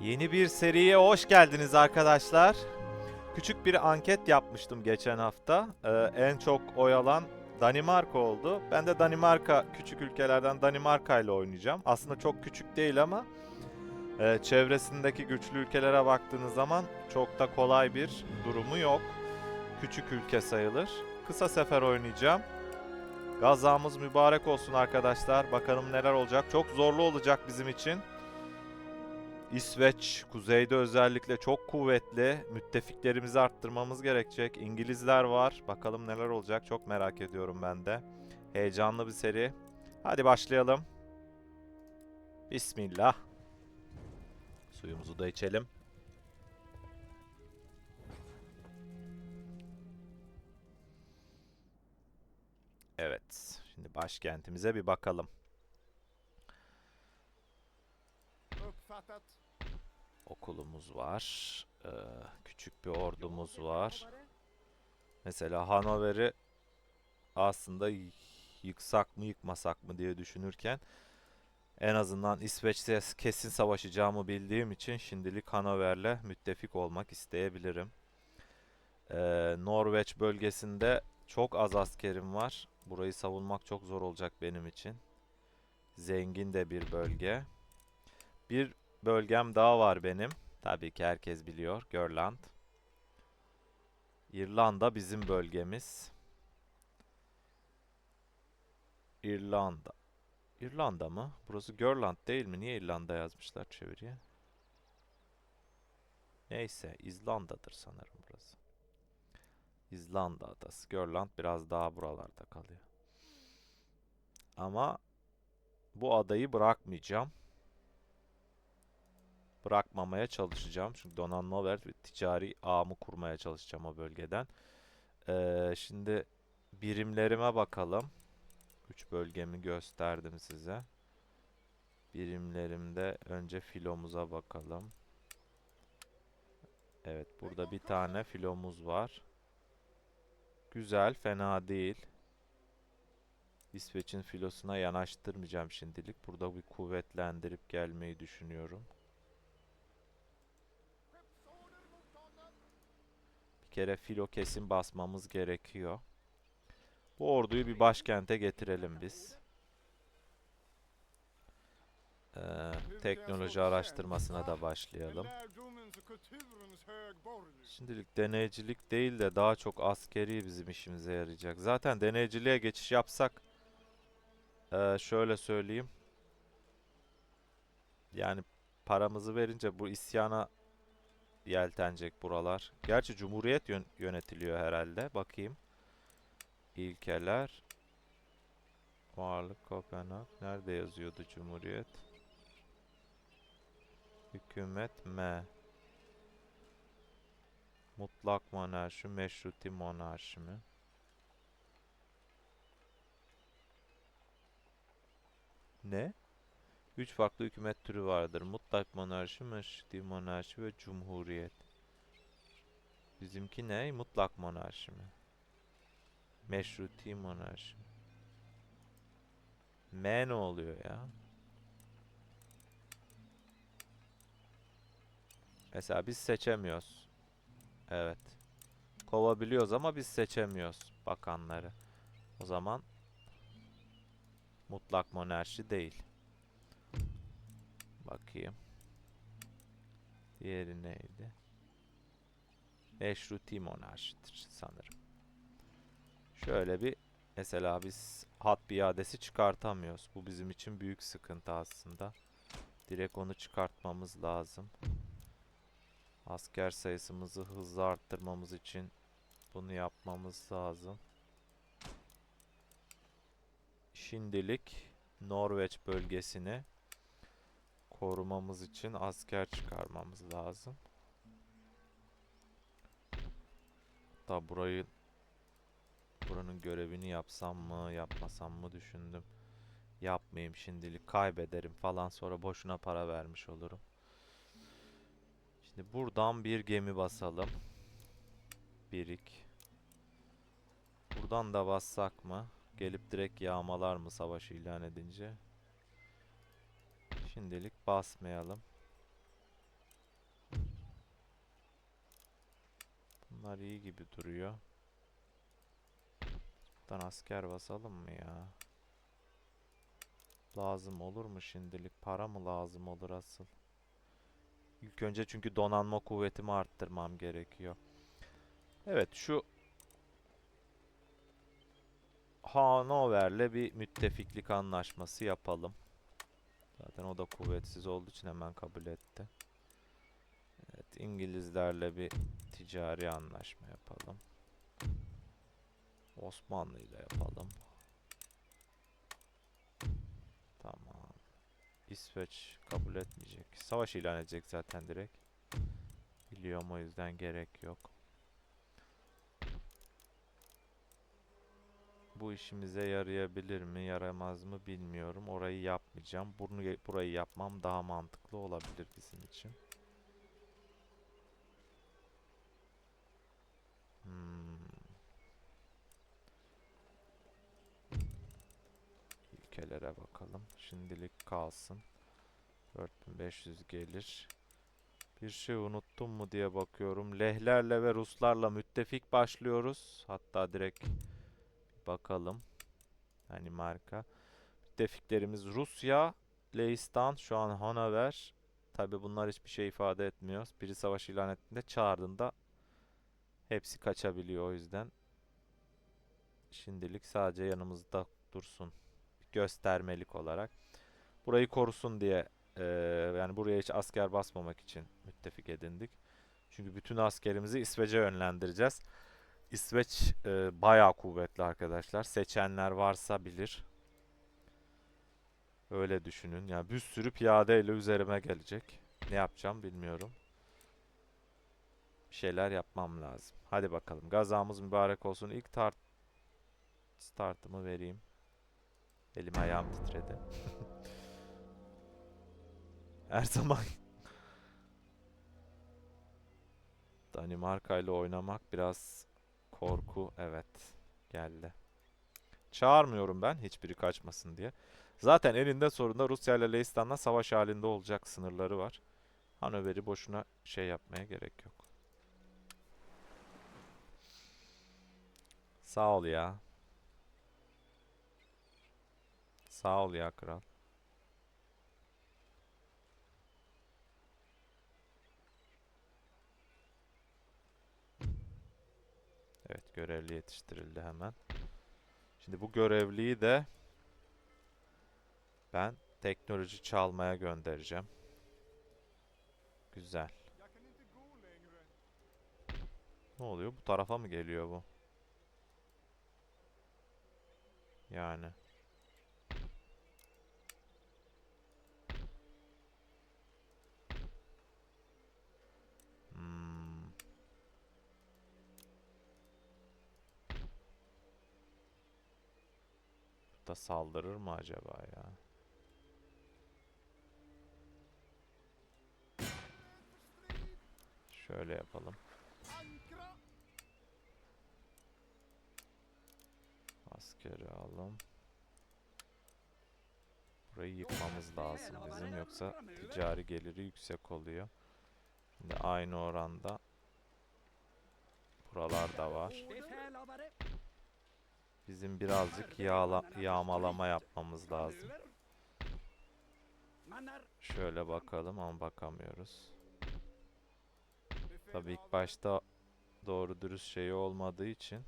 Yeni bir seriye hoş geldiniz arkadaşlar. Küçük bir anket yapmıştım geçen hafta. En çok oy alan Danimarka oldu. Ben de Danimarka, küçük ülkelerden Danimarka ile oynayacağım. Aslında çok küçük değil ama çevresindeki güçlü ülkelere baktığınız zaman çok da kolay bir durumu yok. Küçük ülke sayılır. Kısa sefer oynayacağım. Gazamız mübarek olsun arkadaşlar. Bakalım neler olacak. Çok zorlu olacak bizim için. İsveç kuzeyde özellikle çok kuvvetli. Müttefiklerimizi arttırmamız gerekecek. İngilizler var. Bakalım neler olacak. Çok merak ediyorum ben de. Heyecanlı bir seri. Hadi başlayalım. Bismillah. Suyumuzu da içelim. Evet. Şimdi başkentimize bir bakalım. Okulumuz var. Küçük bir ordumuz var. Mesela Hanover'i aslında yıksak mı yıkmasak mı diye düşünürken en azından İsveç'te kesin savaşacağımı bildiğim için şimdilik Hanover'le müttefik olmak isteyebilirim. Norveç bölgesinde çok az askerim var. Burayı savunmak çok zor olacak benim için. Zengin de bir bölge. Bir bölgem daha var benim. Tabii ki herkes biliyor. Görland. İrlanda bizim bölgemiz. İrlanda. İrlanda mı? Burası Görland değil mi? Niye İrlanda yazmışlar çeviriye? Neyse, İzlanda'dır sanırım burası. İzlanda adası. Görland biraz daha buralarda kalıyor. Ama bu adayı bırakmayacağım. Bırakmamaya çalışacağım. Çünkü donanma ve ticari ağımı kurmaya çalışacağım o bölgeden. Şimdi birimlerime bakalım. 3 bölgemi gösterdim size. Birimlerimde önce filomuza bakalım. Evet, burada bir tane filomuz var. Güzel, fena değil. İsveç'in filosuna yanaştırmayacağım şimdilik. Burada bir kuvvetlendirip gelmeyi düşünüyorum. Bir kere filo kesin basmamız gerekiyor. Bu orduyu bir başkente getirelim biz. Teknoloji araştırmasına da başlayalım. Şimdilik deneycilik değil de daha çok askeri bizim işimize yarayacak. Zaten deneyiciliğe geçiş yapsak şöyle söyleyeyim. Yani paramızı verince bu isyana yeltenecek buralar. Gerçi Cumhuriyet yönetiliyor herhalde. Bakayım. İlkeler. Varlık Kopenhag. Nerede yazıyordu Cumhuriyet? Hükümet M. Mutlak monarşi, meşruti monarşi mi? Ne? Üç farklı hükümet türü vardır. Mutlak monarşi, meşruti monarşi ve cumhuriyet. Bizimki ne? Mutlak monarşi mi? Meşruti monarşi mi? M ne oluyor ya? Mesela biz seçemiyoruz. Evet. Kovabiliyoruz ama biz seçemiyoruz bakanları. O zaman mutlak monarşi değil. Bakayım. Diğeri neydi? Meşruti monarşidir sanırım. Şöyle bir mesela biz hat biadesi çıkartamıyoruz. Bu bizim için büyük sıkıntı aslında. Direkt onu çıkartmamız lazım. Asker sayısımızı hızlı arttırmamız için bunu yapmamız lazım. Şimdilik Norveç bölgesini korumamız için asker çıkarmamız lazım. Hatta buranın görevini yapsam mı, yapmasam mı düşündüm. Yapmayayım şimdilik, kaybederim falan, sonra boşuna para vermiş olurum. Şimdi buradan bir gemi basalım. Birik. Buradan da bassak mı? Gelip direkt yağmalar mı savaşı ilan edince? Şimdilik basmayalım. Bunlar iyi gibi duruyor. Buradan asker basalım mı ya? Lazım olur mu şimdilik? Para mı lazım olur asıl? İlk önce çünkü donanma kuvvetimi arttırmam gerekiyor. Evet, şu Hanover'le bir müttefiklik anlaşması yapalım. Zaten o da kuvvetsiz olduğu için hemen kabul etti. Evet, İngilizlerle bir ticari anlaşma yapalım. Osmanlı ile yapalım. Tamam. İsveç kabul etmeyecek. Savaş ilan edecek zaten direkt. Biliyorum, o yüzden gerek yok. Bu işimize yarayabilir mi, yaramaz mı bilmiyorum. Orayı yapmayacağım. Burayı yapmam daha mantıklı olabilir bizim için. Ülkelere bakalım. Şimdilik kalsın. 4500 gelir. Bir şey unuttum mu diye bakıyorum. Lehlerle ve Ruslarla müttefik başlıyoruz. Hatta direkt bakalım. Danimarka. Müttefiklerimiz Rusya, Leistan, şu an Hanover. Tabi bunlar hiçbir şey ifade etmiyor. Biri savaş ilan ettiğinde, çağırdığında hepsi kaçabiliyor, o yüzden. Şimdilik sadece yanımızda dursun. Göstermelik olarak. Burayı korusun diye, yani buraya hiç asker basmamak için müttefik edindik. Çünkü bütün askerimizi İsveç'e yönlendireceğiz. İsveç bayağı kuvvetli arkadaşlar. Seçenler varsa bilir. Öyle düşünün. Yani bir sürü piyadeyle üzerime gelecek. Ne yapacağım bilmiyorum. Bir şeyler yapmam lazım. Hadi bakalım. Gazamız mübarek olsun. İlk startımı vereyim. Elim ayağım titredi. Her zaman Danimarka ile oynamak biraz korku. Evet. Geldi. Çağırmıyorum ben, hiçbiri kaçmasın diye. Zaten elinde sonunda Rusya ile Leistan'la savaş halinde olacak, sınırları var. Hanover'i boşuna şey yapmaya gerek yok. Sağ ol ya. Sağ ol ya kral. Evet, görevli yetiştirildi hemen. Şimdi bu görevliyi de ben teknoloji çalmaya göndereceğim. Güzel. Ne oluyor? Bu tarafa mı geliyor bu? Yani. Hmm. Bu da saldırır mı acaba ya? Şöyle yapalım. Askeri alın. Burayı yıkmamız lazım bizim, yoksa ticari geliri yüksek oluyor. Şimdi aynı oranda buralar da var. Bizim birazcık yağmalama yapmamız lazım. Şöyle bakalım ama bakamıyoruz. Tabii ilk başta doğru dürüst şey olmadığı için.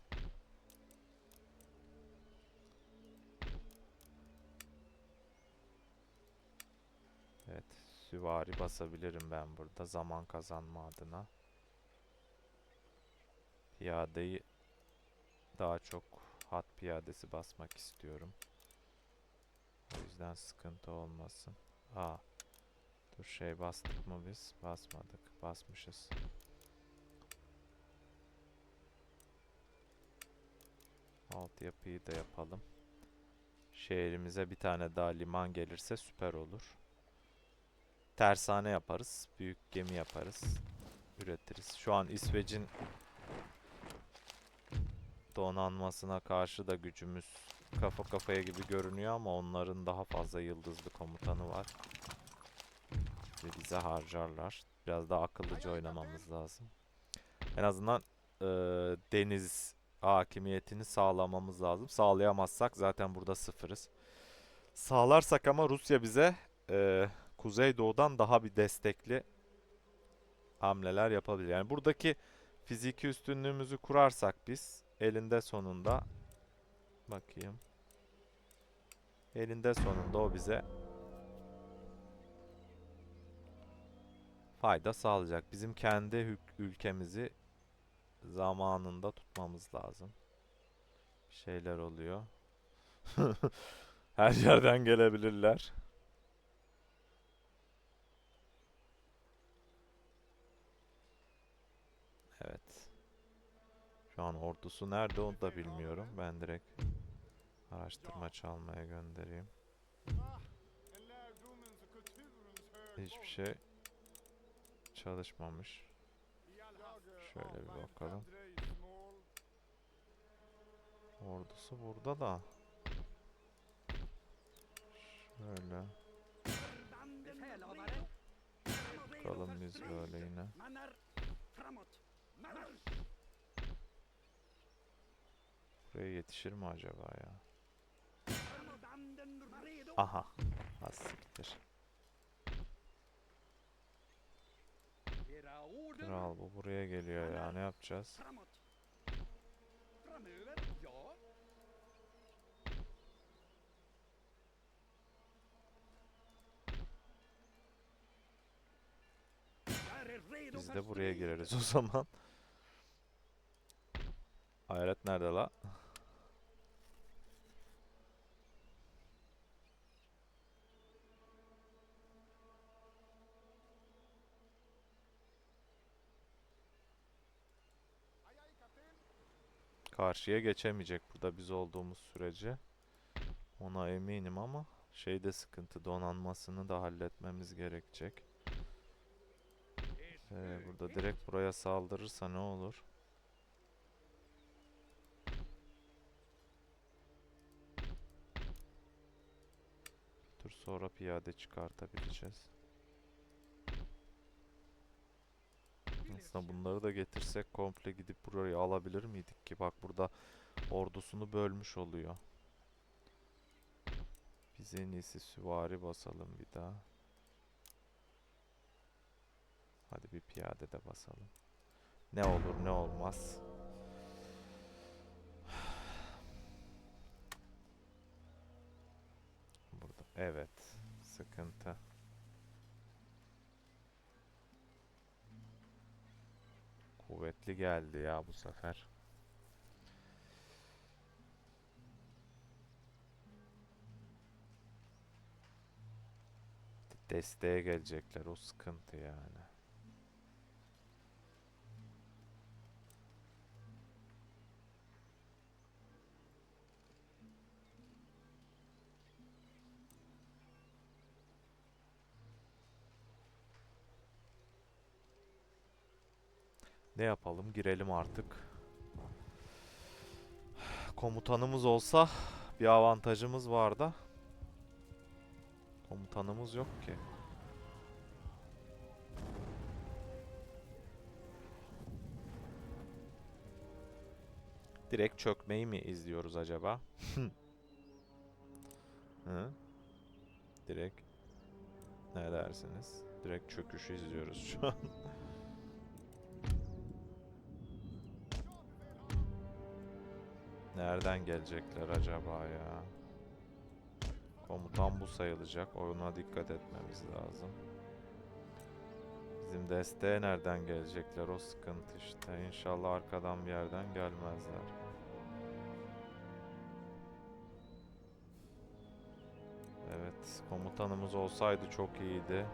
Evet, süvari basabilirim ben burada zaman kazanma adına. Piyadeyi daha çok hat piyadesi basmak istiyorum. O yüzden sıkıntı olmasın. Aa, dur, şey bastık mı biz? Basmadık. Basmışız. Altyapıyı da yapalım. Şehrimize bir tane daha liman gelirse süper olur. Tersane yaparız. Büyük gemi yaparız. Üretiriz. Şu an İsveç'in donanmasına karşı da gücümüz kafa kafaya gibi görünüyor ama onların daha fazla yıldızlı komutanı var. Ve bize harcarlar. Biraz daha akıllıca oynamamız lazım. En azından deniz hakimiyetini sağlamamız lazım. Sağlayamazsak zaten burada sıfırız. Sağlarsak ama Rusya bize Kuzeydoğu'dan daha bir destekli hamleler yapabilir. Yani buradaki fiziki üstünlüğümüzü kurarsak biz elinde sonunda bakayım. Elinde sonunda o bize fayda sağlayacak. Bizim kendi ülkemizi zamanında tutmamız lazım. Bir şeyler oluyor. Her yerden gelebilirler. Evet. Şu an ordusu nerede onu da bilmiyorum. Ben direkt araştırma çalmaya göndereyim. Hiçbir şey çalışmamış. Şöyle bir bakalım. Ordusu burada da. Şöyle. Bakalım biz böyle yine. Buraya yetişir mi acaba ya? Aha. Az siktir. Kral bu buraya geliyor ya. Ne yapacağız? Biz de buraya gireriz o zaman. Hayalet nerede la? Karşıya geçemeyecek burada biz olduğumuz sürece. Ona eminim ama şeyde sıkıntı, donanmasını da halletmemiz gerekecek. Burada direkt buraya saldırırsa ne olur? Bir tur sonra piyade çıkartabileceğiz. Aslında bunları da getirsek komple gidip burayı alabilir miydik ki? Bak burada ordusunu bölmüş oluyor. Biz en iyisi süvari basalım bir daha. Hadi bir piyade de basalım. Ne olur ne olmaz. Burada evet, sıkıntı. Kuvvetli geldi ya bu sefer. Desteğe gelecekler, o sıkıntı yani. Ne yapalım? Girelim artık. Komutanımız olsa bir avantajımız var da. Komutanımız yok ki. Direkt çökmeyi mi izliyoruz acaba? Hı? Direkt ne dersiniz? Direkt çöküşü izliyoruz şu an. Nereden gelecekler acaba ya? Komutan bu sayılacak. Oyuna dikkat etmemiz lazım. Bizim desteğe nereden gelecekler? O sıkıntı işte. İnşallah arkadan bir yerden gelmezler. Evet, komutanımız olsaydı çok iyiydi.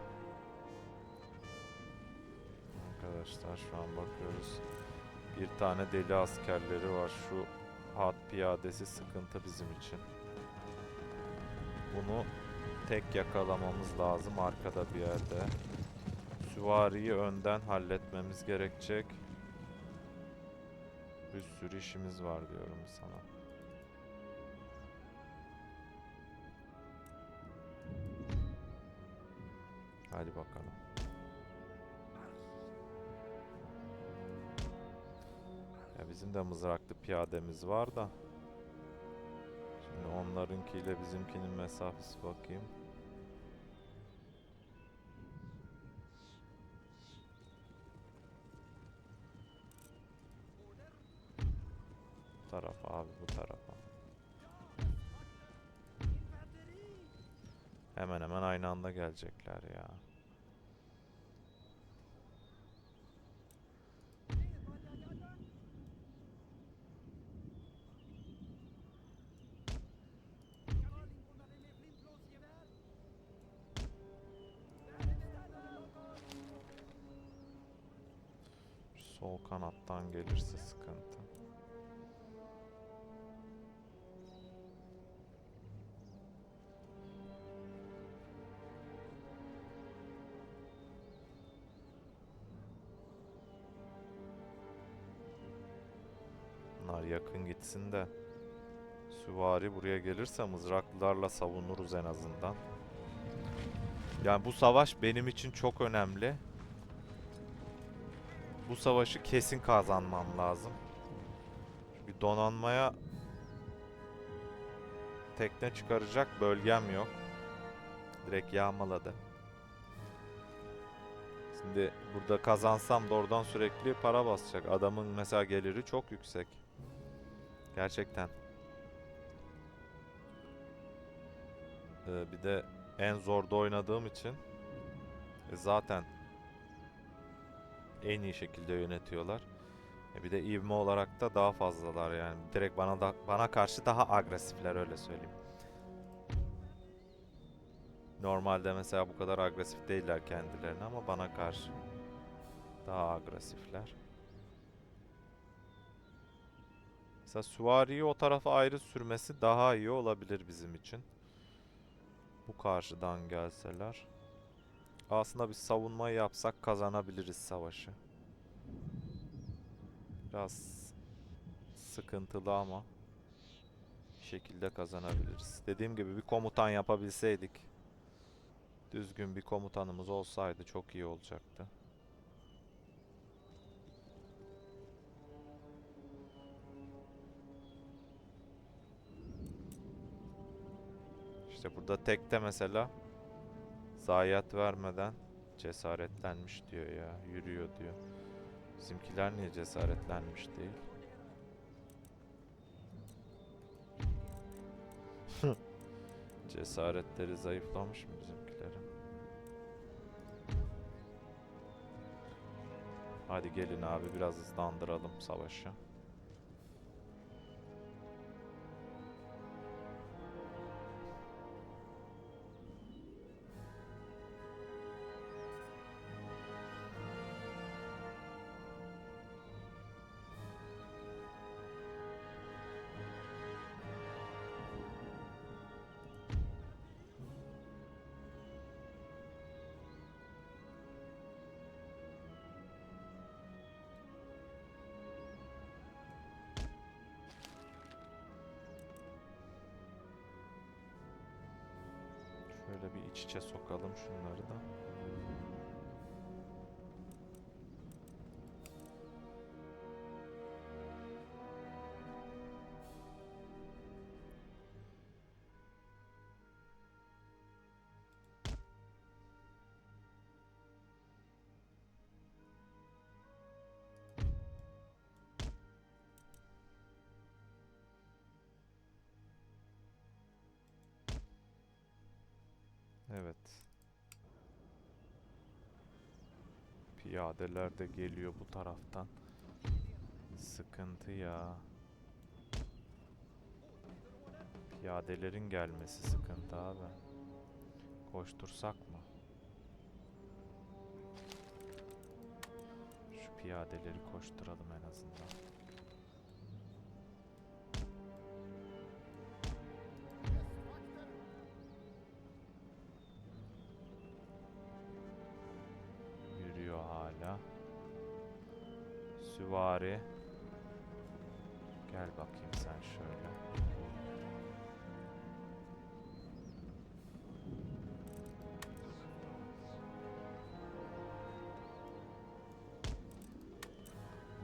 Arkadaşlar şu an bakıyoruz. Bir tane deli askerleri var. Şu hat piyadesi sıkıntı bizim için. Bunu tek yakalamamız lazım arkada bir yerde. Süvariyi önden halletmemiz gerekecek. Bir sürü işimiz var diyorum sana. Hadi bakalım. Bizim de mızraklı piyademiz var da. Şimdi onlarınkiyle bizimkinin mesafesi bakayım. Bu tarafa abi, bu tarafa. Hemen hemen aynı anda gelecekler ya. Şu sol kanattan gelirse sıkıntı. Bunlar yakın gitsin de süvari buraya gelirse mızraklılarla savunuruz en azından. Yani bu savaş benim için çok önemli. Bu savaşı kesin kazanmam lazım. Çünkü donanmaya tekne çıkaracak bölgem yok. Direkt yağmaladı. Şimdi burada kazansam da oradan sürekli para basacak. Adamın mesela geliri çok yüksek. Gerçekten. Bir de en zorda oynadığım için zaten en iyi şekilde yönetiyorlar. Bir de ivme olarak da daha fazlalar yani. Direkt bana karşı daha agresifler, öyle söyleyeyim. Normalde mesela bu kadar agresif değiller kendilerine ama bana karşı daha agresifler. Mesela süvariyi o tarafa ayrı sürmesi daha iyi olabilir bizim için. Bu karşıdan gelseler. Aslında bir savunma yapsak kazanabiliriz savaşı. Biraz sıkıntılı ama bir şekilde kazanabiliriz. Dediğim gibi bir komutan yapabilseydik, düzgün bir komutanımız olsaydı çok iyi olacaktı. İşte burada tekte mesela zayiat vermeden cesaretlenmiş diyor ya, yürüyor diyor. Bizimkiler niye cesaretlenmiş değil? Cesaretleri zayıflamış mı bizimkilerin? Hadi gelin abi, biraz hızlandıralım savaşı. Şöyle bir iç içe sokalım şunları da. Evet. Piyadeler de geliyor bu taraftan. Sıkıntı ya. Piyadelerin gelmesi sıkıntı abi. Koştursak mı? Şu piyadeleri koşturalım en azından. Yürüyor hala. Süvari. Gel bakayım sen şöyle.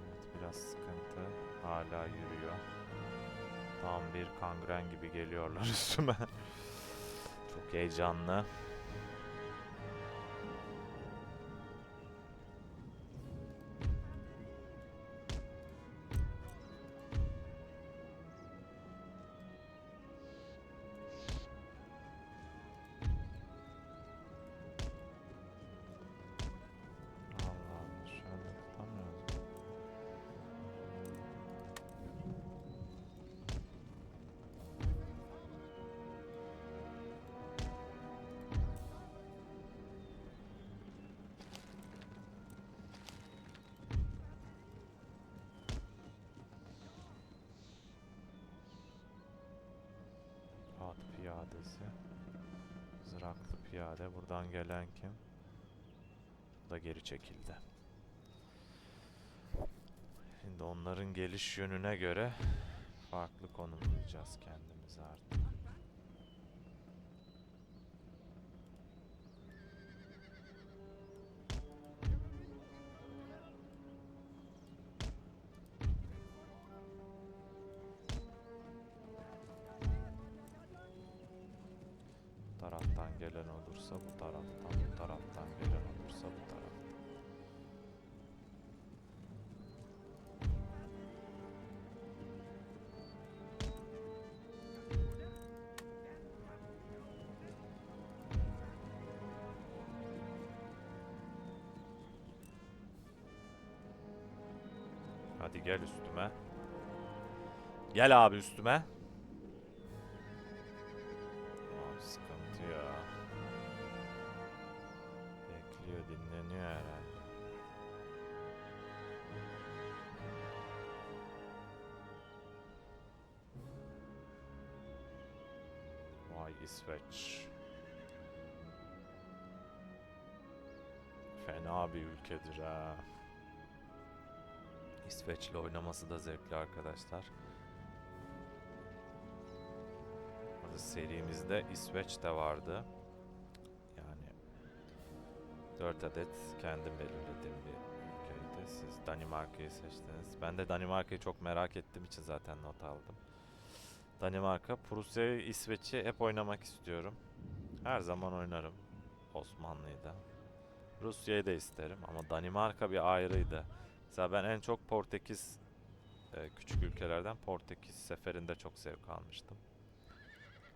Evet, biraz sıkıntı. Hala yürüyor. Tam bir kangren gibi geliyorlar üstüme. Çok heyecanlı. Allah, şöyle tutamıyoruz. At piyadesi. Zıraklı piyade. Buradan gelen kim? Bu da geri çekildi. Şimdi onların geliş yönüne göre farklı konumlayacağız kendimizi artık. Bu taraftan gelen olursa bu taraftan, bu taraftan gelen olursa bu taraftan. Hadi gel üstüme. Gel abi üstüme. Abi sıkıntı ya. Bekliyor, dinleniyor herhalde. Vay İsveç. Fena bir ülkedir ha. İsveç'le oynaması da zevkli arkadaşlar. Burada serimizde İsveç de vardı. Yani 4 adet kendim belirlediğim bir ülkeydi. Siz Danimarka'yı seçtiniz. Ben de Danimarka'yı çok merak ettiğim için zaten not aldım. Danimarka, Prusya'yı, İsveç'i hep oynamak istiyorum. Her zaman oynarım Osmanlı'yı da. Rusya'yı da isterim ama Danimarka bir ayrıydı. Mesela ben en çok Portekiz, küçük ülkelerden Portekiz seferinde çok zevk almıştım.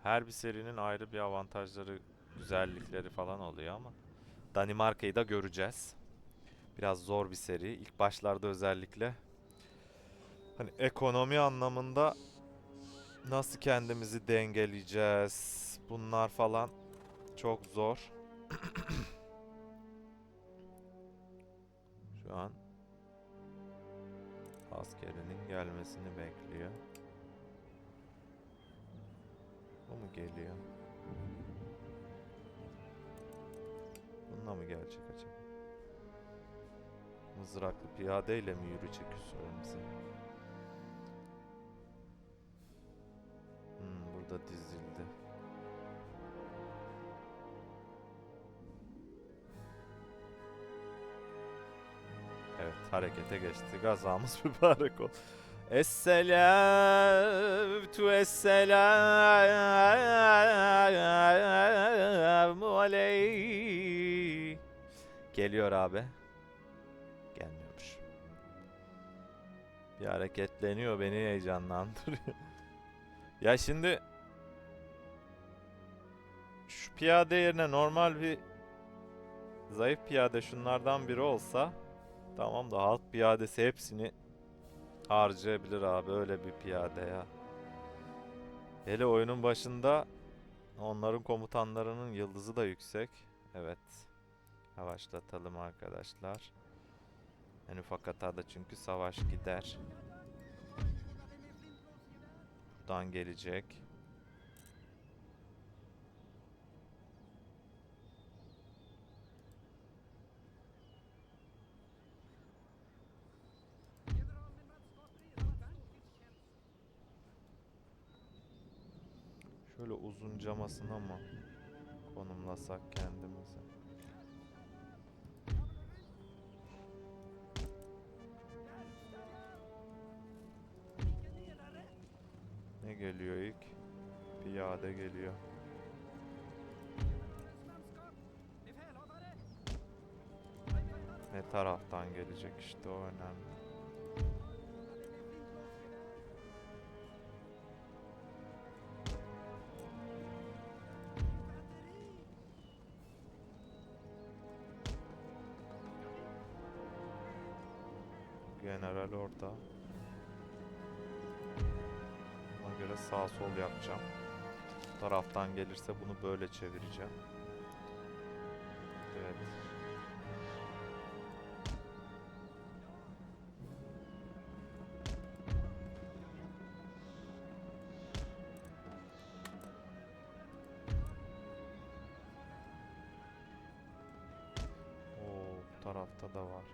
Her bir serinin ayrı bir avantajları, güzellikleri falan oluyor ama Danimarka'yı da göreceğiz. Biraz zor bir seri. İlk başlarda özellikle hani ekonomi anlamında nasıl kendimizi dengeleyeceğiz? Bunlar falan çok zor. Şu an askerinin gelmesini bekliyor. O mu geliyor? Bununla mı gelecek acaba? Mızraklı piyadeyle mi yürüyecek üstümüze? Burada dizildi. Evet, harekete geçti. Gazamız mübarek ol. Esselatu esselamu aleyh. Geliyor abi. Gelmiyormuş. Bir hareketleniyor, beni heyecanlandırıyor. Ya şimdi şu piyade yerine normal bir zayıf piyade şunlardan biri olsa tamam da halk piyadesi hepsini harcayabilir abi, öyle bir piyade ya. Hele oyunun başında onların komutanlarının yıldızı da yüksek. Evet. Yavaşlatalım arkadaşlar. En ufak hatada çünkü savaş gider. Buradan gelecek. Şöyle uzuncamasına mı konumlasak kendimizi? geliyor ilk? Piyade geliyor. Ne taraftan gelecek işte o önemli. General orada. Ona göre sağ sol yapacağım. Bu taraftan gelirse bunu böyle çevireceğim. Evet. Oo, bu tarafta da var.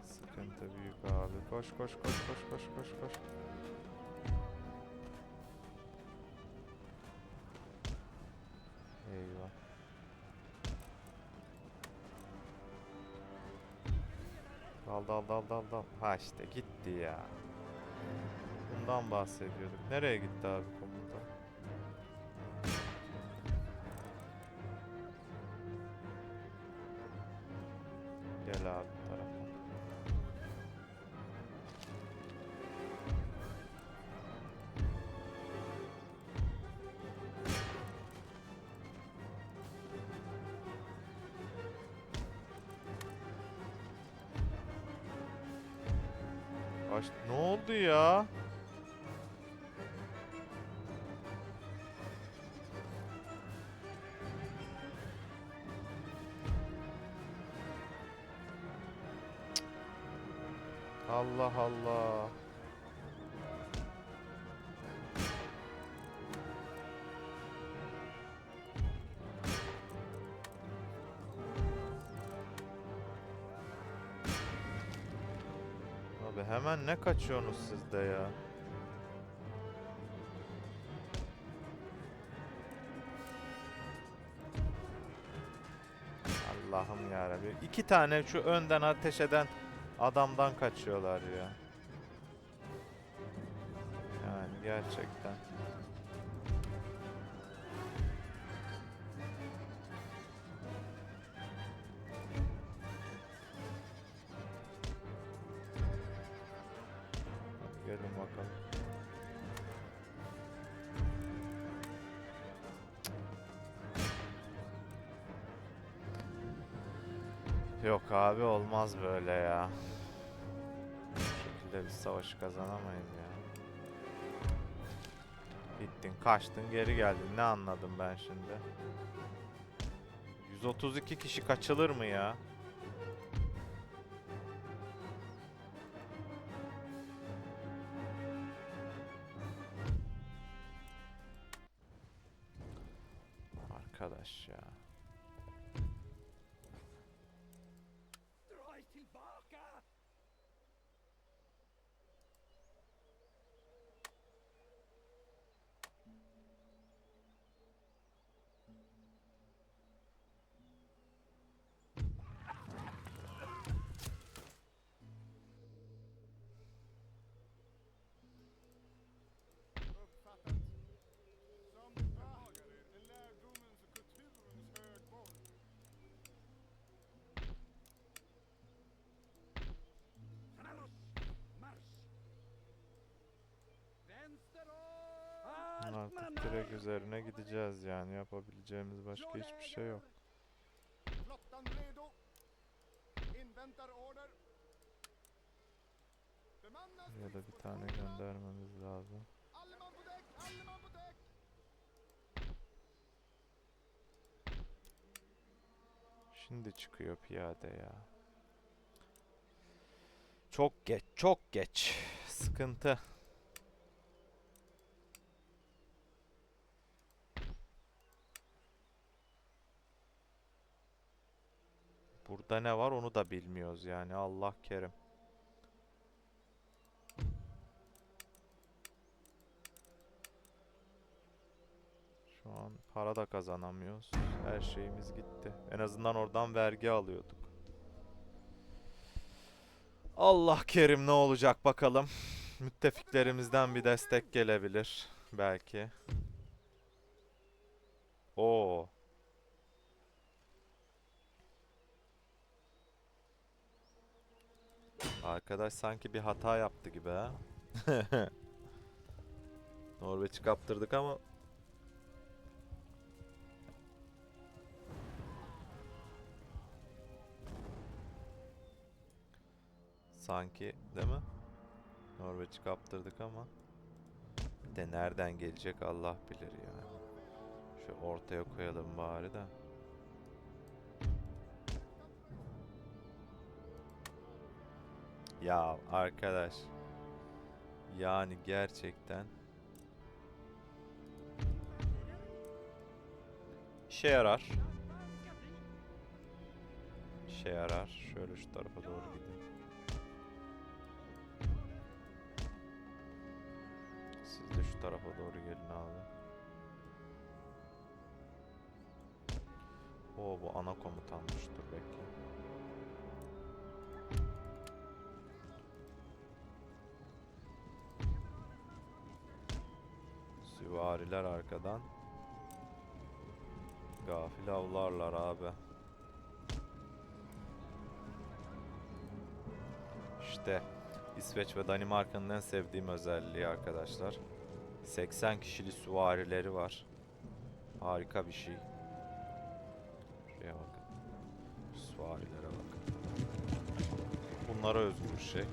Sıkıntı büyük abi. Koş koş koş koş koş koş koş. Eyvah. Dal dal dal dal dal. Ha işte gitti ya. Bundan bahsediyorduk. Nereye gitti abi komutan? Gel abi bu tarafa. Ne oldu ya? Allah Allah. Abi hemen ne kaçıyorsunuz siz de ya? Allah'ım yarabbim. İki tane şu önden ateş eden adamdan kaçıyorlar ya. Yani gerçekten. Hadi gelin bakalım. Yok abi olmaz böyle ya. Bu şekilde biz savaşı kazanamayız ya. Gittin, kaçtın, geri geldin. Ne anladım ben şimdi? 132 kişi kaçılır mı ya? Arkadaş ya. Artık direkt üzerine gideceğiz yani. Yapabileceğimiz başka hiçbir şey yok. Ya da bir tane göndermemiz lazım. Şimdi çıkıyor piyade ya. Çok geç, çok geç. Sıkıntı. Burada ne var onu da bilmiyoruz yani. Allah kerim. Şu an para da kazanamıyoruz. Her şeyimiz gitti. En azından oradan vergi alıyorduk. Allah kerim, ne olacak bakalım. Müttefiklerimizden bir destek gelebilir belki. Oo. Arkadaş sanki bir hata yaptı gibi ha. Norveç'i kaptırdık ama sanki, değil mi? Norveç'i kaptırdık ama bir de nereden gelecek Allah bilir ya. Şu ortaya koyalım bari de. Ya arkadaş, yani gerçekten işe yarar. İşe yarar. Şöyle şu tarafa doğru gideyim. Siz de şu tarafa doğru gelin abi. Oo, bu ana komutanmış. Dur bekle. Süvariler arkadan. Gafil avlarlar abi. İşte İsveç ve Danimarka'nın en sevdiğim özelliği arkadaşlar. 80 kişili süvarileri var. Harika bir şey. Şuraya bakın. Süvarilere bakın. Bunlara özgü bir şey.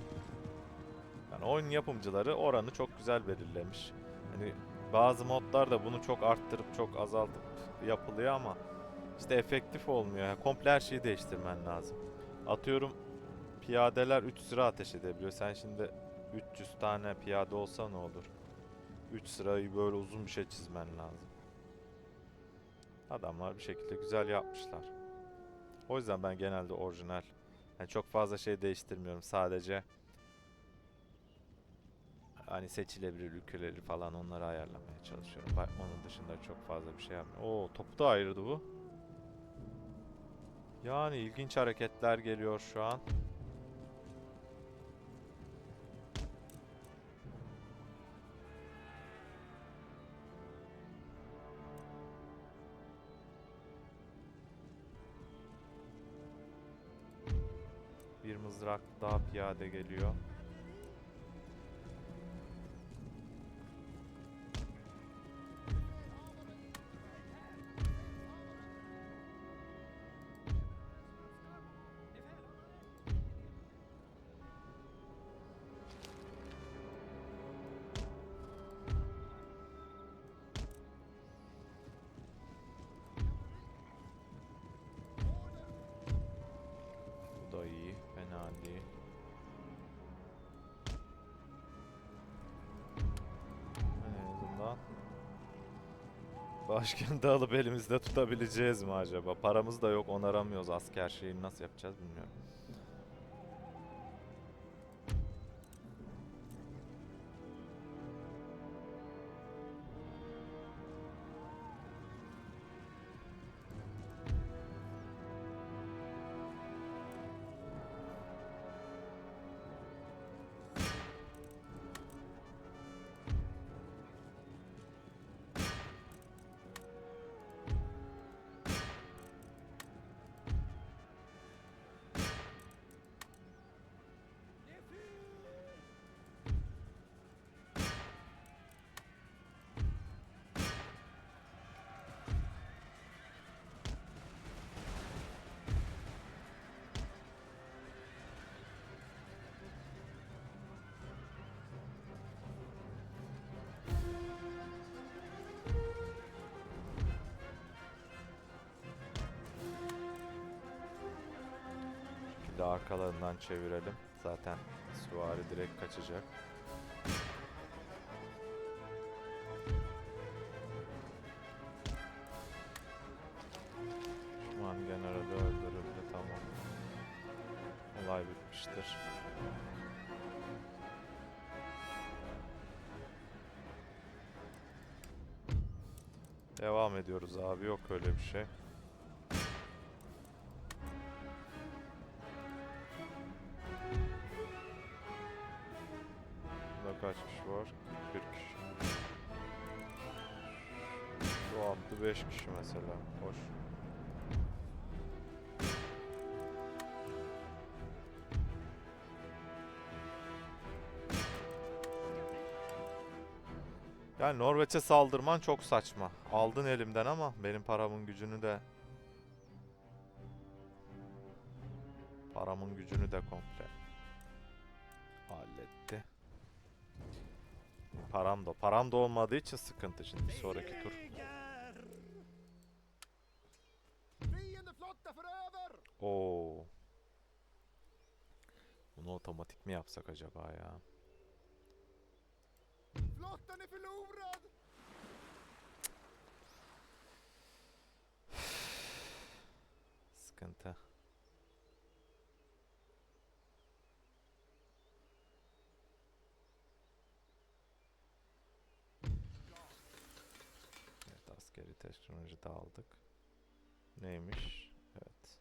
Yani oyun yapımcıları oranı çok güzel belirlemiş. Hani bazı modlar da bunu çok arttırıp çok azaltıp yapılıyor ama işte efektif olmuyor. Yani komple her şeyi değiştirmen lazım. Atıyorum, piyadeler 3 sıra ateş edebiliyor. Sen şimdi 300 tane piyade olsa ne olur? 3 sırayı böyle uzun bir şey çizmen lazım. Adamlar bir şekilde güzel yapmışlar. O yüzden ben genelde orijinal. Yani çok fazla şey değiştirmiyorum. Sadece hani seçilebilir ülkeleri falan, onları ayarlamaya çalışıyorum. Onun dışında çok fazla bir şey yapmıyorum. Oo, topu da ayırdı bu. Yani ilginç hareketler geliyor şu an. Bir mızrak daha piyade geliyor. Bu da iyi, fena değil. En azından başkenti alıp elimizde tutabileceğiz mi acaba? Paramız da yok, onaramıyoruz. Asker şeyini nasıl yapacağız bilmiyorum. Bir de arkalarından çevirelim. Zaten süvari direkt kaçacak. Düşman generali öldürüldü, tamam. Olay bitmiştir. Devam ediyoruz abi, yok öyle bir şey. Attı 5 kişi mesela. Hoş. Yani Norveç'e saldırman çok saçma. Aldın elimden ama benim paramın gücünü de komple halletti. Param da olmadığı için sıkıntı şimdi bir sonraki tur. Oo. Bunu otomatik mi yapsak acaba ya? Sıkıntı. Evet, askeri teknoloji de aldık. Neymiş? Evet.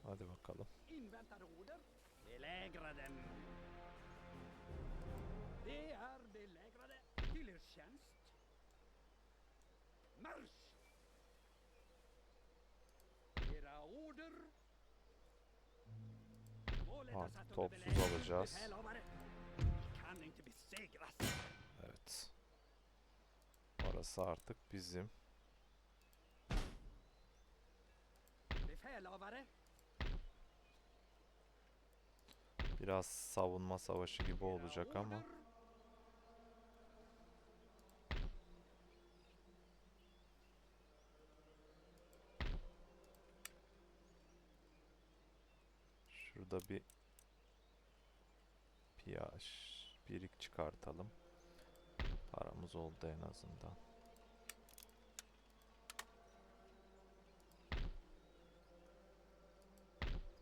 Hadi bakalım. Artık topsuz alacağız. Evet. Orası artık bizim. Biraz savunma savaşı gibi olacak ama. Şurada bir piyaj, birik çıkartalım. Paramız oldu en azından.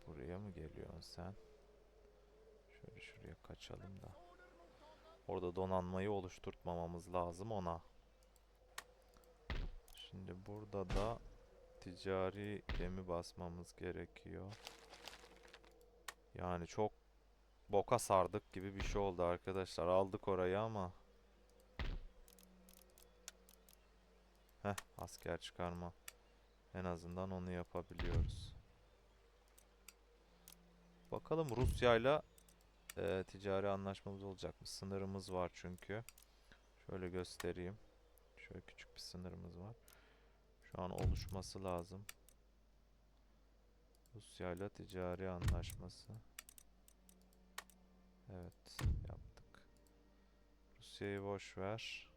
Buraya mı geliyorsun sen? Şöyle şuraya kaçalım da. Orada donanmayı oluşturtmamamız lazım ona. Şimdi burada da ticari gemi basmamız gerekiyor. Yani çok boka sardık gibi bir şey oldu arkadaşlar. Aldık orayı ama. Heh, asker çıkarma. En azından onu yapabiliyoruz. Bakalım Rusya'yla ticari anlaşmamız olacak mı? Sınırımız var çünkü. Şöyle göstereyim. Şöyle küçük bir sınırımız var. Şu an oluşması lazım. Rusya'yla ticari anlaşması. Evet, yaptık. Rusya'yı boş ver.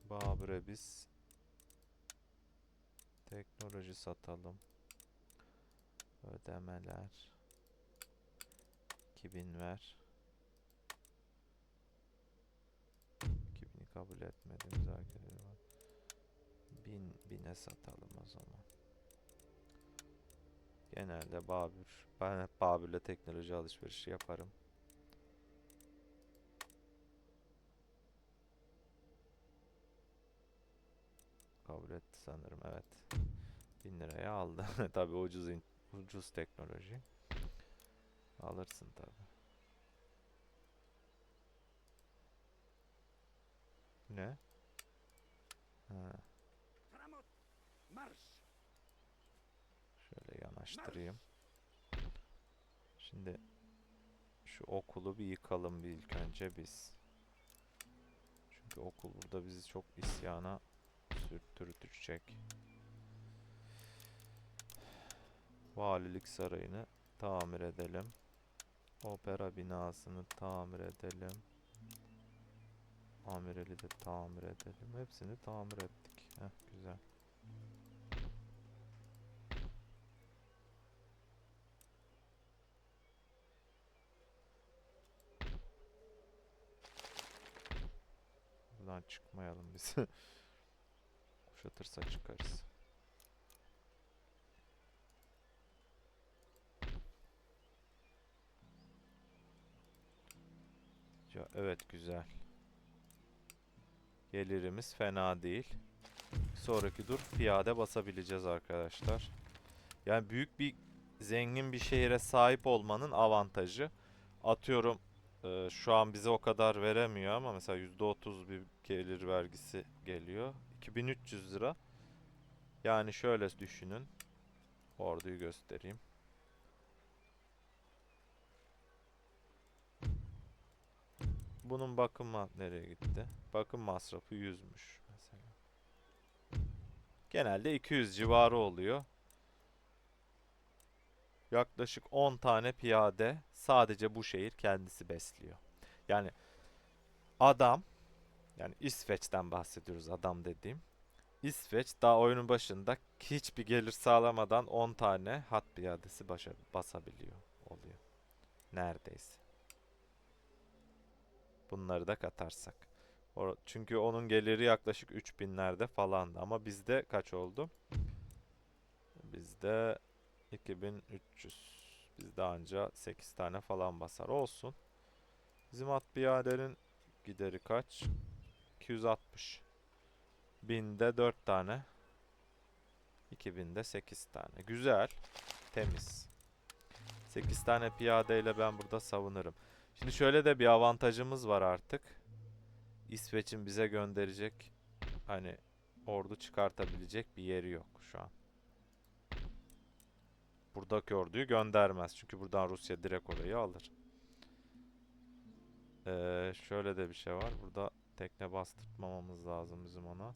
Babür'e biz teknoloji satalım. Ödemeler. 2000 ver. 2000'i kabul etmediğimiz arkadaşlar var. 1000'e satalım o zaman. Genelde ben hep Babür'le teknoloji alışverişi yaparım. Kabul etti sanırım, evet. 1000 liraya aldı. Tabii ucuz teknoloji. Alırsın tabii. Ne? Ha, şöyle yanaştırayım. Şimdi şu okulu bir yıkalım ilk önce biz. Çünkü okul burada bizi çok isyana sürtürtecek. Valilik sarayını tamir edelim. Opera binasını tamir edelim. Amirali de tamir edelim. Hepsini tamir ettik. Heh, güzel. Buradan çıkmayalım biz. Kuşatırsa çıkarız. Ya, evet, güzel. Gelirimiz fena değil. sonraki tur piyade basabileceğiz arkadaşlar. Yani büyük bir zengin bir şehire sahip olmanın avantajı. Atıyorum şu an bize o kadar veremiyor ama mesela %30 bir gelir vergisi geliyor. 2300 lira. Yani şöyle düşünün. Orduyu göstereyim. Bunun bakımı nereye gitti? Bakım masrafı 100'müş mesela. Genelde 200 civarı oluyor. Yaklaşık 10 tane piyade sadece bu şehir kendisi besliyor. Yani adam, yani İsveç'ten bahsediyoruz adam dediğim. İsveç daha oyunun başında hiçbir gelir sağlamadan 10 tane hat piyadesi basabiliyor oluyor. Neredeyse. Bunları da katarsak. Çünkü onun geliri yaklaşık 3000'lerde falandı ama bizde kaç oldu? Bizde 2300. Bizde anca 8 tane falan basar. Olsun. Bizim at piyadenin gideri kaç? 260. 1000'de 4 tane. 2000'de 8 tane. Güzel. Temiz. 8 tane piyadeyle ben burada savunurum. Şimdi şöyle de bir avantajımız var artık. İsveç'in bize gönderecek hani ordu çıkartabilecek bir yeri yok şu an. Buradaki orduyu göndermez. Çünkü buradan Rusya direkt orayı alır. Şöyle de bir şey var. Burada tekne bastırtmamamız lazım bizim ona.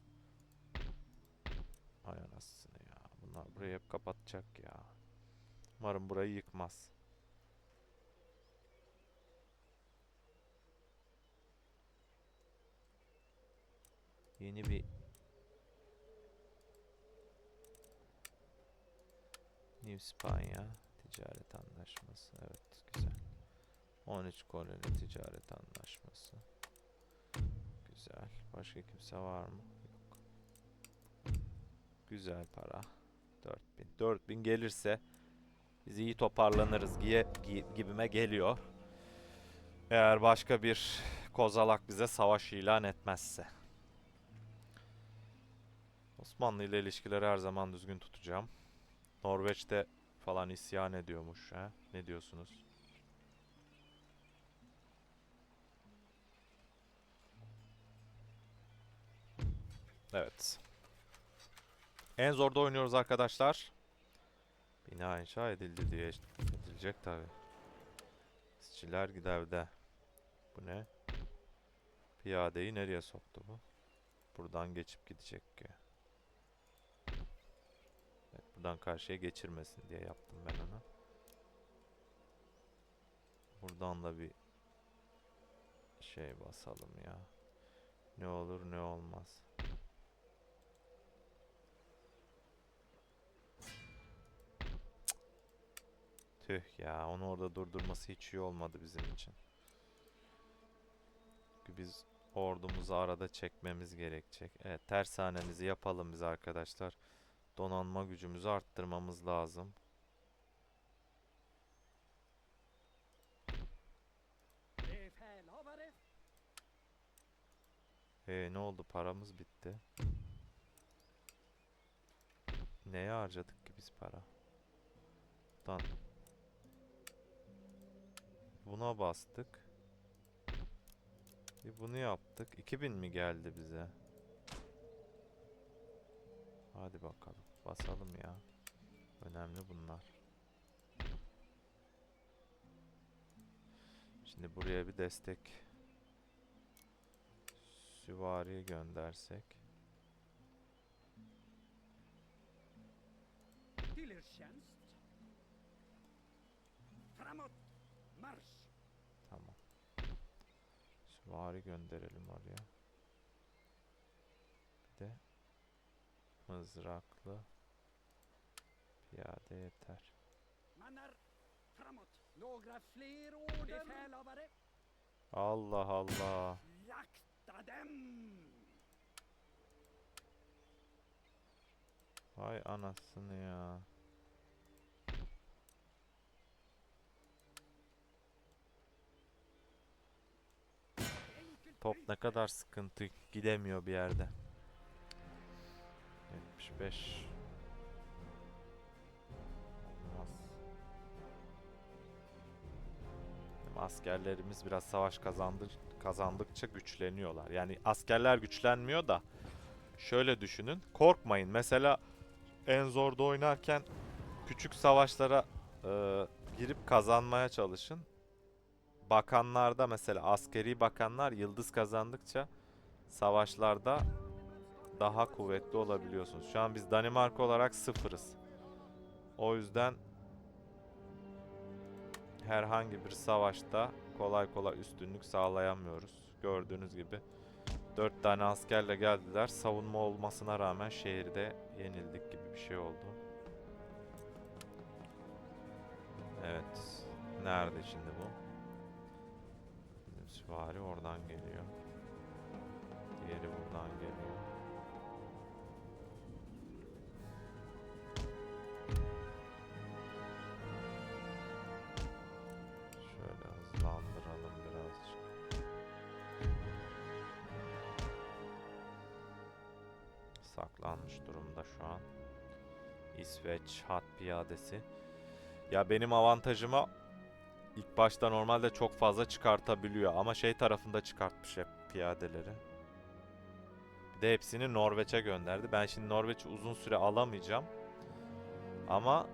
Hay anasını ya. Bunlar burayı hep kapatacak ya. Umarım burayı yıkmaz. Yeni bir New Spanya ticaret anlaşması. Evet, güzel. 13 koloni ticaret anlaşması. Güzel. Başka kimse var mı? Yok. Güzel para. 4000. 4000 gelirse biz iyi toparlanırız gibime geliyor. Eğer başka bir kozalak bize savaş ilan etmezse. Osmanlı ile ilişkileri her zaman düzgün tutacağım. Norveç'te falan isyan ediyormuş. He? Ne diyorsunuz? Evet. En zorda oynuyoruz arkadaşlar. Bina inşa edildi diye edilecek tabi. İşçiler gidevde. Bu ne? Piyadeyi nereye soktu bu? Buradan geçip gidecek ki. Evet, buradan karşıya geçirmesin diye yaptım ben onu. Buradan da bir şey basalım ya. Ne olur ne olmaz. Tüh ya, onu orada durdurması hiç iyi olmadı bizim için. Çünkü biz ordumuzu arada çekmemiz gerekecek. Evet, tersanemizi yapalım biz arkadaşlar. Donanma gücümüzü arttırmamız lazım. Ne oldu? Paramız bitti. Neye harcadık ki biz para? Buradan buna bastık. Bir bunu yaptık. 2000 mi geldi bize? Hadi bakalım. Basalım ya. Önemli bunlar. Şimdi buraya bir destek süvari göndersek. Tamam. Süvari gönderelim oraya. Bir de mızraklı piyade yeter. Allah Allah. Vay anasını ya. Top ne kadar sıkıntı, gidemiyor bir yerde. 75. Olmaz. Askerlerimiz biraz savaş kazandıkça güçleniyorlar. Yani askerler güçlenmiyor da şöyle düşünün. Korkmayın. Mesela en zorda oynarken küçük savaşlara girip kazanmaya çalışın. Bakanlarda mesela askeri bakanlar yıldız kazandıkça savaşlarda daha kuvvetli olabiliyorsunuz. Şu an biz Danimarka olarak sıfırız. O yüzden herhangi bir savaşta kolay kolay üstünlük sağlayamıyoruz. Gördüğünüz gibi 4 tane askerle geldiler. Savunma olmasına rağmen şehirde yenildik gibi bir şey oldu. Evet. Nerede şimdi bu? Bizim süvari oradan geliyor. Diğeri buradan geliyor. Şöyle hızlandıralım birazcık. Saklanmış durumda şu an. İsveç hat piyadesi. Ya benim avantajıma ilk başta normalde çok fazla çıkartabiliyor ama şey tarafında çıkartmış hep piyadeleri. Bir de hepsini Norveç'e gönderdi. Ben şimdi Norveç'i uzun süre alamayacağım. Ama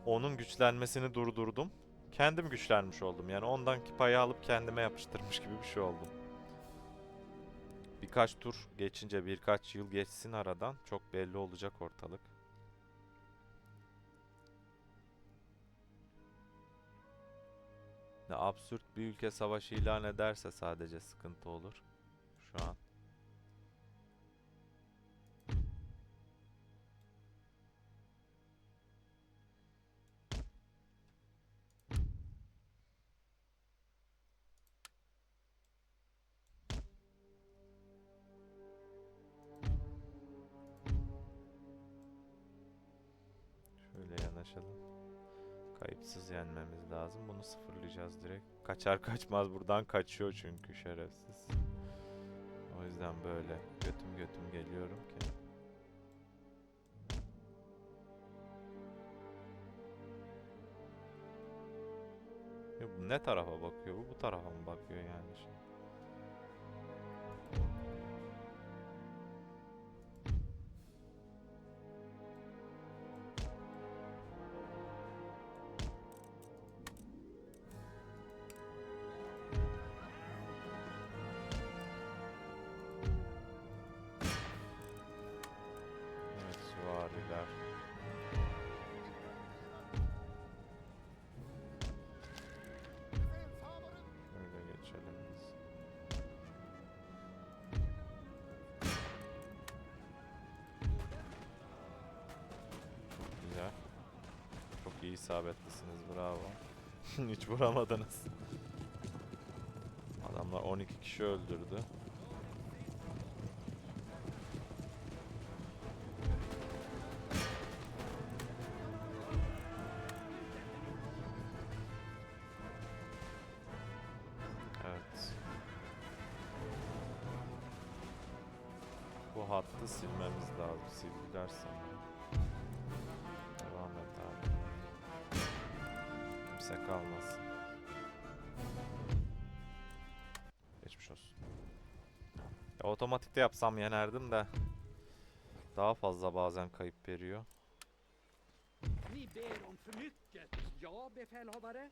onun güçlenmesini durdurdum. Kendim güçlenmiş oldum. Yani ondan payı alıp kendime yapıştırmış gibi bir şey oldum. Birkaç tur geçince, birkaç yıl geçsin aradan çok belli olacak ortalık. Ne absürt bir ülke savaşı ilan ederse sadece sıkıntı olur. Şu an. Şöyle yanaşalım. Kayıpsız yenmemiz lazım. Bunu sıfırlayacağız direkt. Kaçar kaçmaz buradan kaçıyor çünkü şerefsiz. O yüzden böyle götüm götüm geliyorum ki. Ya bu ne tarafa bakıyor? Bu tarafa mı bakıyor yani şimdi? Evet, süvariler. Şöyle geçelim biz. Güzel. Çok iyi isabetlisiniz. Bravo. Hiç vuramadınız. Adamlar 12 kişi öldürdü. Evet. Bu hattı silmemiz lazım. Sildiler sanırım. Devam et abi. Kimse kalmasın. Geçmiş olsun. Ya, otomatikte yapsam yenerdim de daha fazla bazen kayıp veriyor. Ni ber om för mycket. Ja, befälhavare.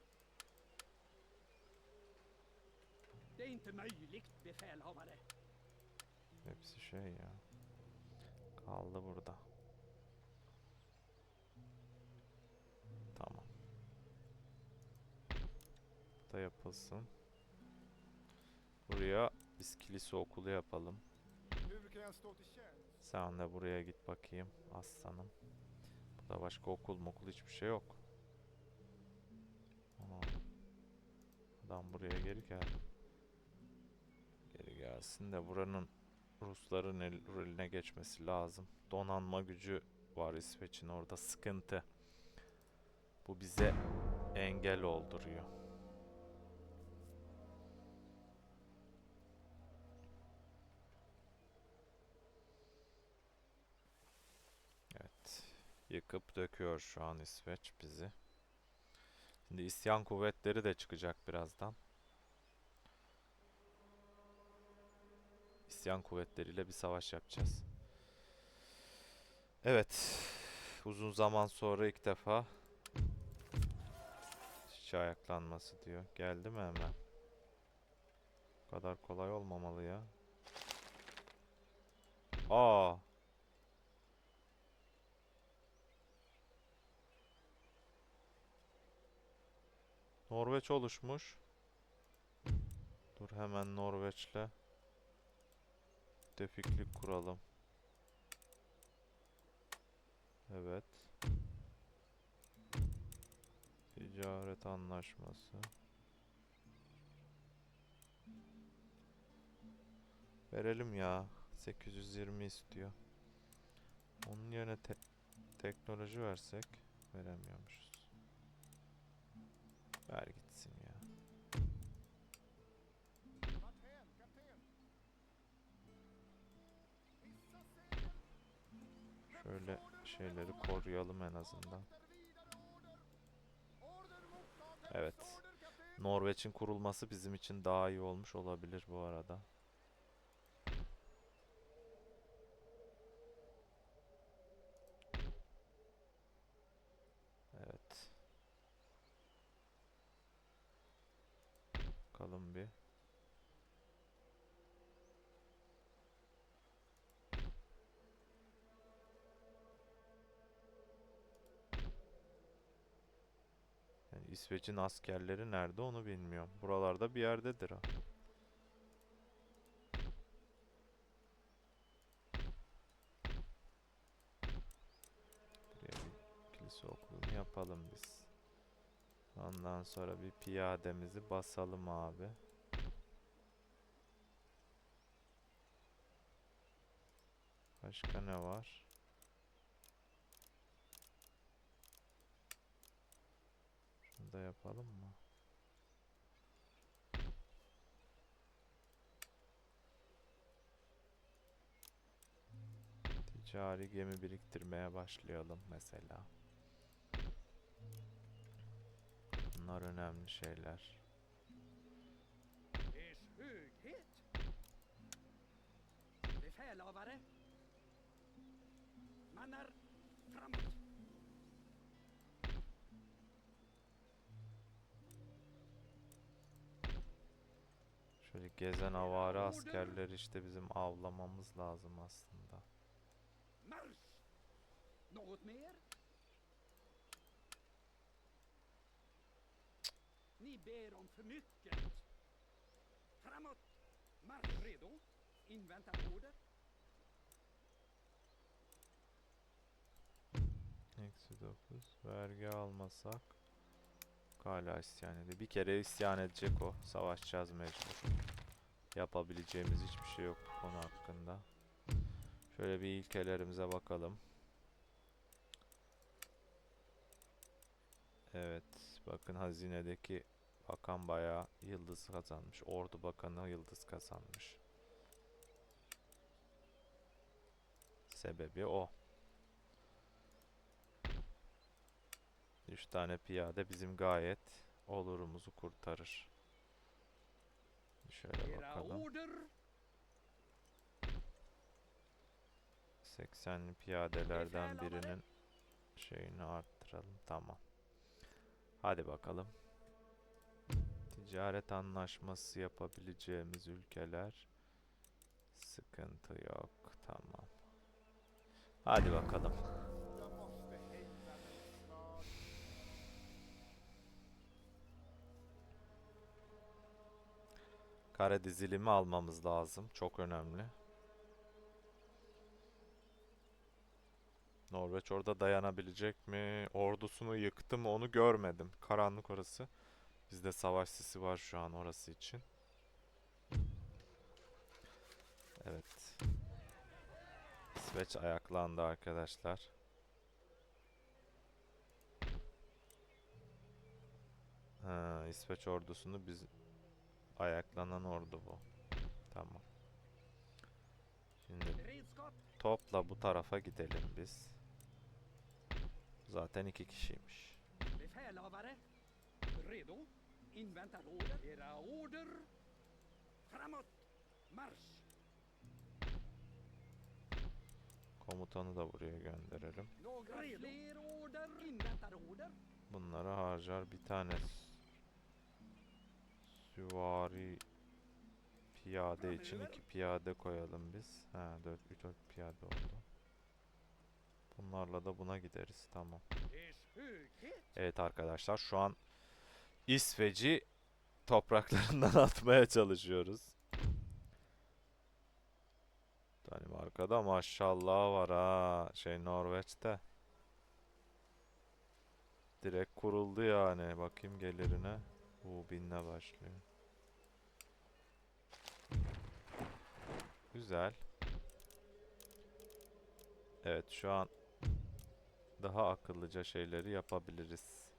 Det är inte möjligt, befälhavare. Hepsi şey ya. Kaldı burada. Tamam. Bu da yapılsın. Buraya biz kilise okulu yapalım. Sen de buraya git bakayım aslanım. Burada başka okul mokul hiçbir şey yok. Aa, adam buraya geri geldi. Geri gelsin de buranın Rusların eline geçmesi lazım. Donanma gücü var İsveç'in orada, sıkıntı. Bu bize engel olduruyor. Yıkıp döküyor şu an İsveç bizi. Şimdi isyan kuvvetleri de çıkacak birazdan. İsyan kuvvetleriyle bir savaş yapacağız. Evet. Uzun zaman sonra ilk defa işçi ayaklanması diyor. Geldi mi hemen? Bu kadar kolay olmamalı ya. Aa. Norveç oluşmuş. Dur hemen Norveç'le müttefiklik kuralım. Evet. Ticaret anlaşması. Verelim ya. 820 istiyor. Onun yerine teknoloji versek veremiyormuşuz. Ver gitsin ya. Şöyle şeyleri koruyalım en azından. Evet. Norveç'in kurulması bizim için daha iyi olmuş olabilir bu arada. Evet. Bakalım bir. Yani İsveç'in askerleri nerede onu bilmiyorum. Buralarda bir yerdedir o. Buraya bir kilise okulunu yapalım biz. Ondan sonra bir piyademizi basalım abi. Başka ne var? Şunu da yapalım mı? Ticari gemi biriktirmeye başlayalım mesela. Bunlar önemli şeyler. Ers höghet. Befälhavare. Mannar framåt. Şöyle gezen avare askerler işte bizim avlamamız lazım aslında. Marsch! Något mer? Ni ber om för mycket. Framåt! Marsch redo. Invänta order. Eksi 9. Vergi almasak hala isyan ediyor. Bir kere isyan edecek o. Savaşacağız mecbur. Yapabileceğimiz hiçbir şey yok bu konu hakkında. Şöyle bir ilkelerimize bakalım. Evet. Bakın hazinedeki bakan bayağı yıldız kazanmış. Ordu bakanı yıldız kazanmış. Sebebi o. 3 tane piyade bizim gayet olurumuzu kurtarır. Şöyle Era bakalım. order. 80'li piyadelerden birinin şeyini arttıralım. Tamam. Hadi bakalım. Ticaret anlaşması yapabileceğimiz ülkeler. Sıkıntı yok. Tamam. Hadi bakalım. Kare dizilimi almamız lazım. Çok önemli. Norveç orada dayanabilecek mi? Ordusunu yıktı mı onu görmedim. Karanlık orası. Bizde savaş sisi var şu an orası için. Evet. İsveç ayaklandı arkadaşlar. Ha, İsveç ordusunu biz ayaklanan ordu bu. Tamam. Şimdi Beredskap. topla bu tarafa gidelim biz. Zaten 2 kişiymiş. Befälhavare, redo, inväntar order. Era order. Framåt, marsch! Komutanı da buraya gönderelim. Några fler order. Inväntar order. Bunları harcar bir tane süvari piyade için 2 piyade koyalım biz. Ha 4 piyade oldu. Bunlarla da buna gideriz. Tamam. Ers höghet. Evet arkadaşlar şu an İsveç'i topraklarından atmaya çalışıyoruz. Danimarka'da maşallah var ha. Norveç'te. Direkt kuruldu yani. Bakayım gelirine. Bu 1000'le başlıyor. Güzel. Evet şu an daha akıllıca şeyleri yapabiliriz.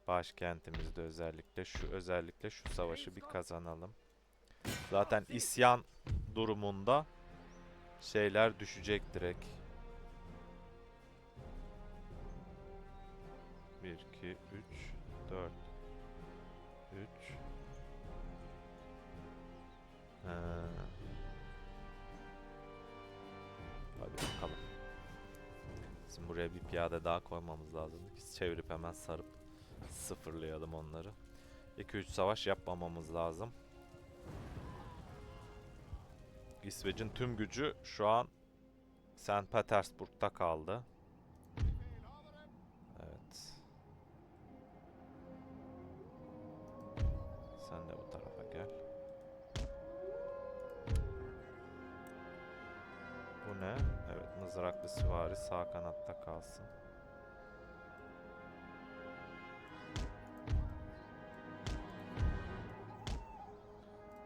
Başkentimizde özellikle şu savaşı bir kazanalım. Zaten isyan durumunda şeyler düşecek direkt. 1 2 3 4 3 Hadi bakalım. Şimdi buraya bir piyade daha koymamız lazım. Biz çevirip hemen sarıp sıfırlayalım onları. 2-3 savaş yapmamamız lazım. İsveç'in tüm gücü şu an St. Petersburg'da kaldı. Evet. Sen de bu tarafa gel. Bu ne? Evet, mızraklı süvari sağ kanatta kalsın.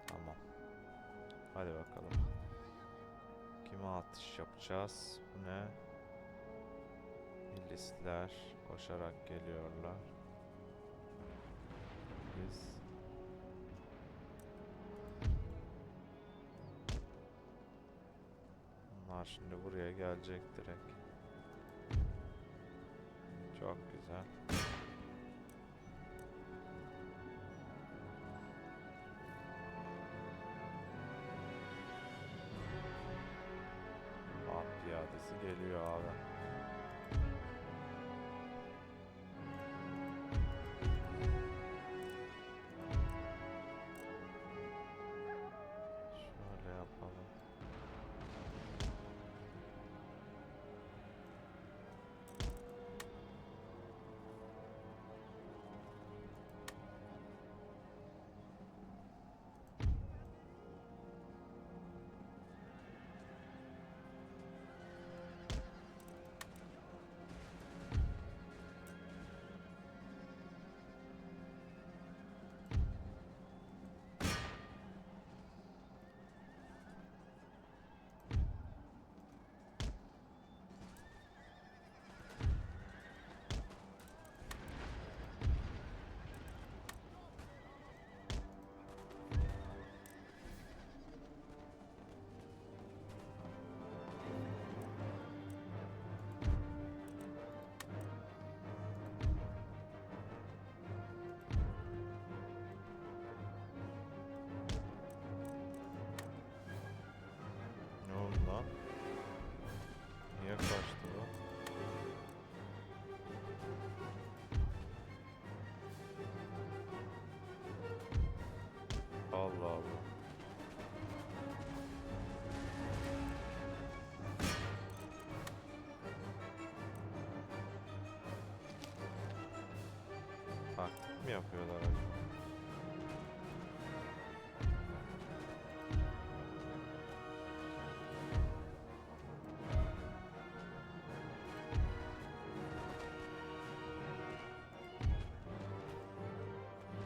Tamam. Hadi bakalım. Kime atış yapacağız? Bu ne? Milisler koşarak geliyorlar. Biz bunlar şimdi buraya gelecek direkt. Çok güzel. At piyadesi geliyor abi. Şöyle yapalım. Ne oldu lan? Niye kaçtı bu? Allah Allah. Taktik mi yapıyorlar acaba?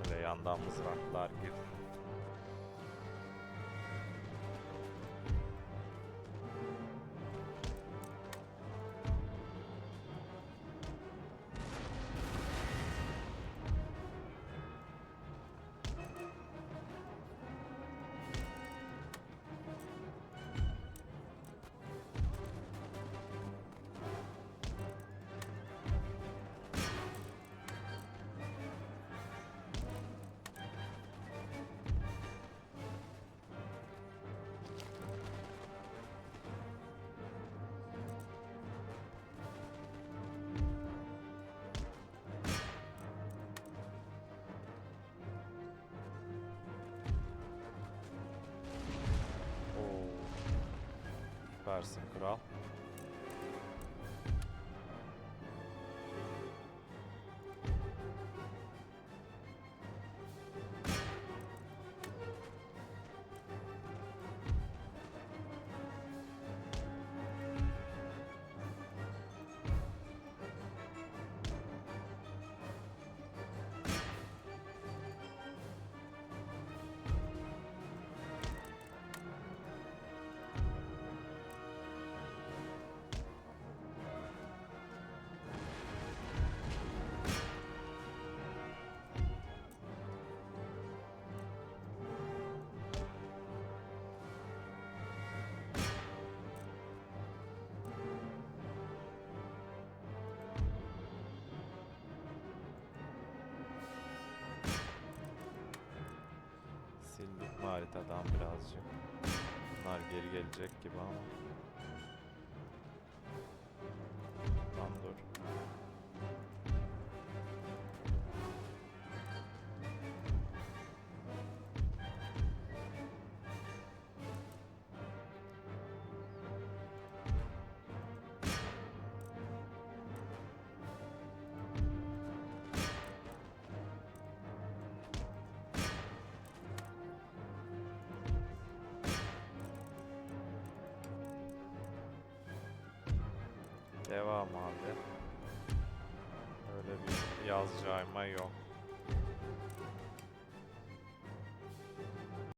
Böyle yandan mızraklar gir. Süpersin kral. Sildik mi haritadan birazcık? Bunlar geri gelecek gibi ama. Lan dur. Devam abi. Öyle bir yaz cayma yok.